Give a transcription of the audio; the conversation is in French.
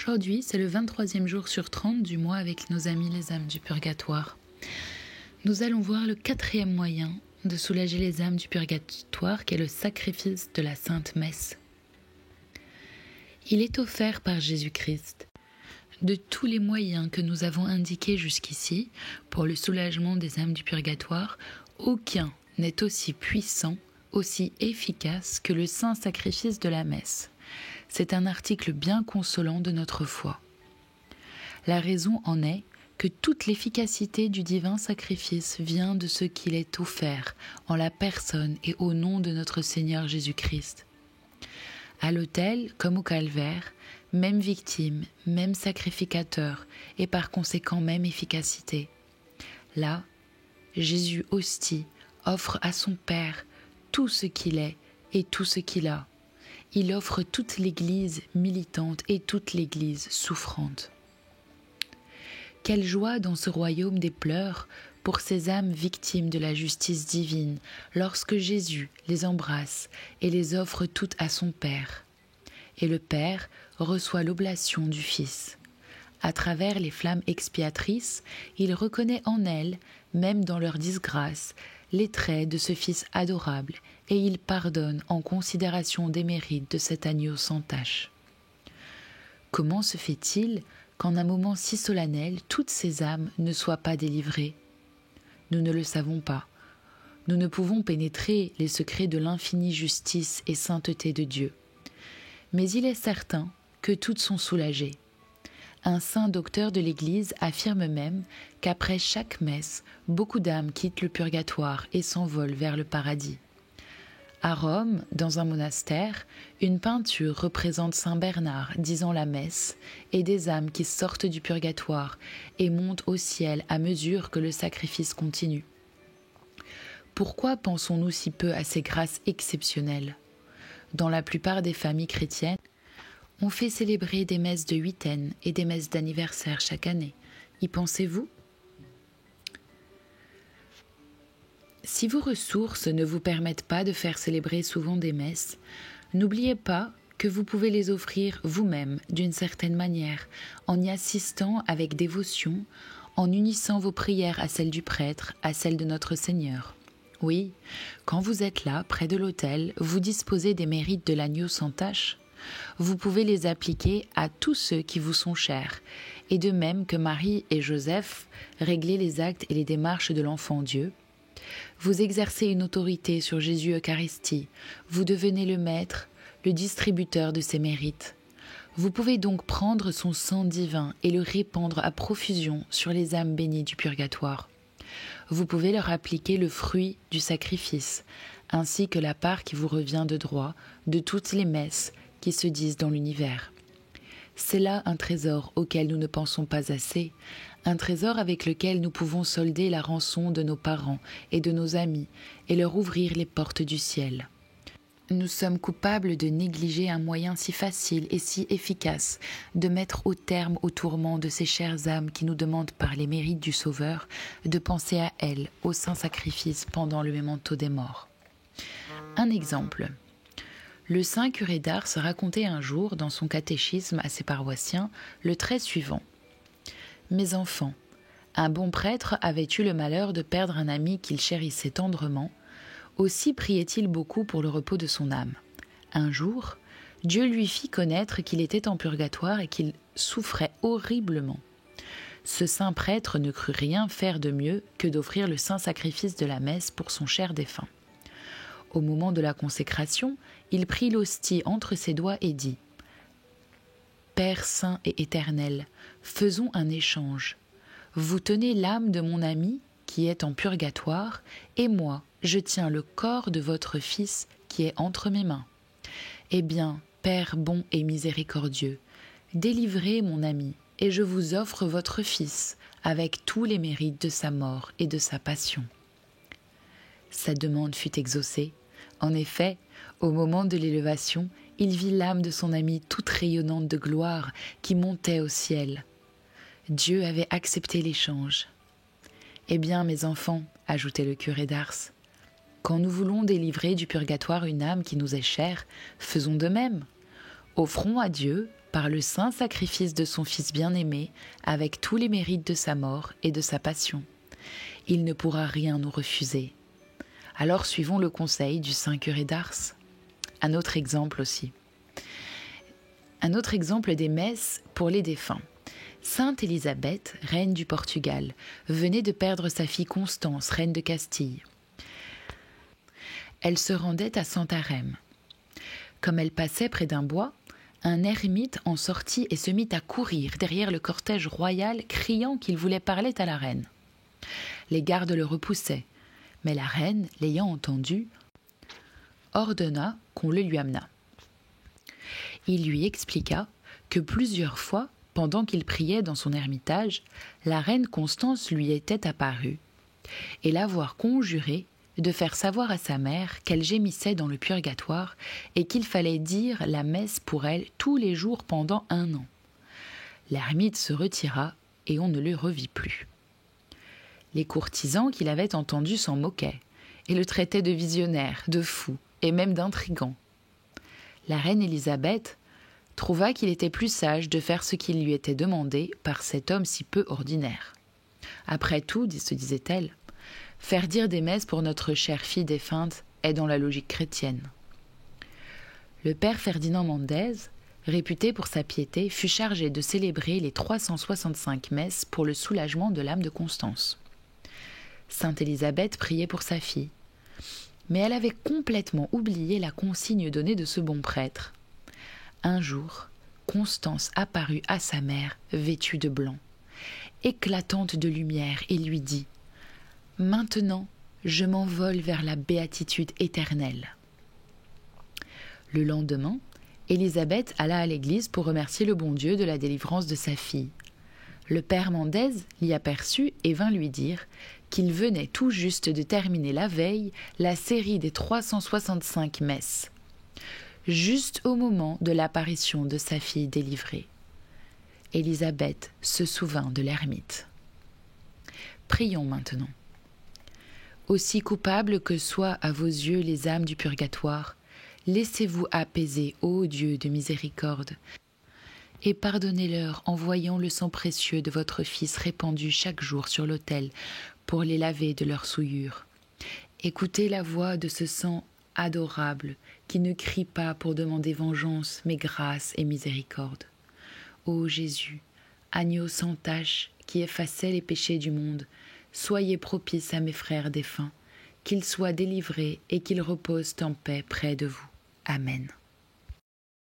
Aujourd'hui, c'est le 23e jour sur 30 du mois avec nos amis les âmes du purgatoire. Nous allons voir le 4e moyen de soulager les âmes du purgatoire, qui est le sacrifice de la Sainte Messe. Il est offert par Jésus-Christ. De tous les moyens que nous avons indiqués jusqu'ici pour le soulagement des âmes du purgatoire, aucun n'est aussi puissant, aussi efficace que le saint sacrifice de la messe. C'est un article bien consolant de notre foi. La raison en est que toute l'efficacité du divin sacrifice vient de ce qu'il est offert en la personne et au nom de notre Seigneur Jésus-Christ. À l'autel comme au calvaire, même victime, même sacrificateur et par conséquent même efficacité. Là, Jésus hostie offre à son Père tout ce qu'il est et tout ce qu'il a. Il offre toute l'Église militante et toute l'Église souffrante. Quelle joie dans ce royaume des pleurs pour ces âmes victimes de la justice divine lorsque Jésus les embrasse et les offre toutes à son Père. Et le Père reçoit l'oblation du Fils. À travers les flammes expiatrices, il reconnaît en elles, même dans leur disgrâce, les traits de ce Fils adorable, et il pardonne en considération des mérites de cet agneau sans tache. Comment se fait-il qu'en un moment si solennel, toutes ces âmes ne soient pas délivrées? Nous ne le savons pas. Nous ne pouvons pénétrer les secrets de l'infinie justice et sainteté de Dieu. Mais il est certain que toutes sont soulagées. Un saint docteur de l'Église affirme même qu'après chaque messe, beaucoup d'âmes quittent le purgatoire et s'envolent vers le paradis. À Rome, dans un monastère, une peinture représente saint Bernard disant la messe et des âmes qui sortent du purgatoire et montent au ciel à mesure que le sacrifice continue. Pourquoi pensons-nous si peu à ces grâces exceptionnelles? Dans la plupart des familles chrétiennes, on fait célébrer des messes de huitaine et des messes d'anniversaire chaque année. Y pensez-vous? Si vos ressources ne vous permettent pas de faire célébrer souvent des messes, n'oubliez pas que vous pouvez les offrir vous-même d'une certaine manière, en y assistant avec dévotion, en unissant vos prières à celles du prêtre, à celles de notre Seigneur. Oui, quand vous êtes là, près de l'autel, vous disposez des mérites de l'agneau sans tache. Vous pouvez les appliquer à tous ceux qui vous sont chers, et de même que Marie et Joseph réglaient les actes et les démarches de l'enfant Dieu. Vous exercez une autorité sur Jésus Eucharistie, vous devenez le maître, le distributeur de ses mérites. Vous pouvez donc prendre son sang divin et le répandre à profusion sur les âmes bénies du purgatoire. Vous pouvez leur appliquer le fruit du sacrifice, ainsi que la part qui vous revient de droit de toutes les messes qui se disent dans l'univers. C'est là un trésor auquel nous ne pensons pas assez, un trésor avec lequel nous pouvons solder la rançon de nos parents et de nos amis et leur ouvrir les portes du ciel. Nous sommes coupables de négliger un moyen si facile et si efficace de mettre au terme au tourment de ces chères âmes qui nous demandent par les mérites du Sauveur de penser à elles, au saint sacrifice pendant le memento des morts. Un exemple. Le saint curé d'Ars racontait un jour dans son catéchisme à ses paroissiens le trait suivant. « Mes enfants, un bon prêtre avait eu le malheur de perdre un ami qu'il chérissait tendrement. Aussi priait-il beaucoup pour le repos de son âme. Un jour, Dieu lui fit connaître qu'il était en purgatoire et qu'il souffrait horriblement. Ce saint prêtre ne crut rien faire de mieux que d'offrir le saint sacrifice de la messe pour son cher défunt. Au moment de la consécration, il prit l'hostie entre ses doigts et dit « Père saint et éternel, faisons un échange. Vous tenez l'âme de mon ami qui est en purgatoire, et moi, je tiens le corps de votre Fils qui est entre mes mains. Eh bien, Père bon et miséricordieux, délivrez mon ami, et je vous offre votre Fils, avec tous les mérites de sa mort et de sa passion. » Sa demande fut exaucée. En effet, au moment de l'élévation, il vit l'âme de son ami toute rayonnante de gloire qui montait au ciel. Dieu avait accepté l'échange. « Eh bien, mes enfants, » ajoutait le curé d'Ars, « quand nous voulons délivrer du purgatoire une âme qui nous est chère, faisons de même. Offrons à Dieu, par le saint sacrifice de son Fils bien-aimé, avec tous les mérites de sa mort et de sa passion. Il ne pourra rien nous refuser. Alors suivons le conseil du saint curé d'Ars. Un autre exemple aussi. Un autre exemple des messes pour les défunts. Sainte Élisabeth, reine du Portugal, venait de perdre sa fille Constance, reine de Castille. Elle se rendait à Santarém. Comme elle passait près d'un bois, un ermite en sortit et se mit à courir derrière le cortège royal, criant qu'il voulait parler à la reine. Les gardes le repoussaient, mais la reine, l'ayant entendu, ordonna qu'on le lui amenât. Il lui expliqua que plusieurs fois, pendant qu'il priait dans son ermitage, la reine Constance lui était apparue, et l'avoir conjuré de faire savoir à sa mère qu'elle gémissait dans le purgatoire et qu'il fallait dire la messe pour elle tous les jours pendant 1 an. L'ermite se retira et on ne le revit plus. Les courtisans qu'il avait entendus s'en moquaient et le traitaient de visionnaire, de fou et même d'intrigant. La reine Élisabeth trouva qu'il était plus sage de faire ce qui lui était demandé par cet homme si peu ordinaire. Après tout, se disait-elle, faire dire des messes pour notre chère fille défunte est dans la logique chrétienne. Le père Ferdinand Mendez, réputé pour sa piété, fut chargé de célébrer les 365 messes pour le soulagement de l'âme de Constance. Sainte Élisabeth priait pour sa fille, mais elle avait complètement oublié la consigne donnée de ce bon prêtre. Un jour, Constance apparut à sa mère, vêtue de blanc, éclatante de lumière, et lui dit « Maintenant, je m'envole vers la béatitude éternelle. » Le lendemain, Élisabeth alla à l'église pour remercier le bon Dieu de la délivrance de sa fille. Le père Mendez l'y aperçut et vint lui dire qu'il venait tout juste de terminer la veille la série des 365 messes, juste au moment de l'apparition de sa fille délivrée. Élisabeth se souvint de l'ermite. Prions maintenant. Aussi coupables que soient à vos yeux les âmes du purgatoire, laissez-vous apaiser, ô Dieu de miséricorde, et pardonnez-leur en voyant le sang précieux de votre Fils répandu chaque jour sur l'autel pour les laver de leurs souillures. Écoutez la voix de ce sang adorable qui ne crie pas pour demander vengeance, mais grâce et miséricorde. Ô Jésus, agneau sans tache qui effaçait les péchés du monde, soyez propice à mes frères défunts, qu'ils soient délivrés et qu'ils reposent en paix près de vous. Amen.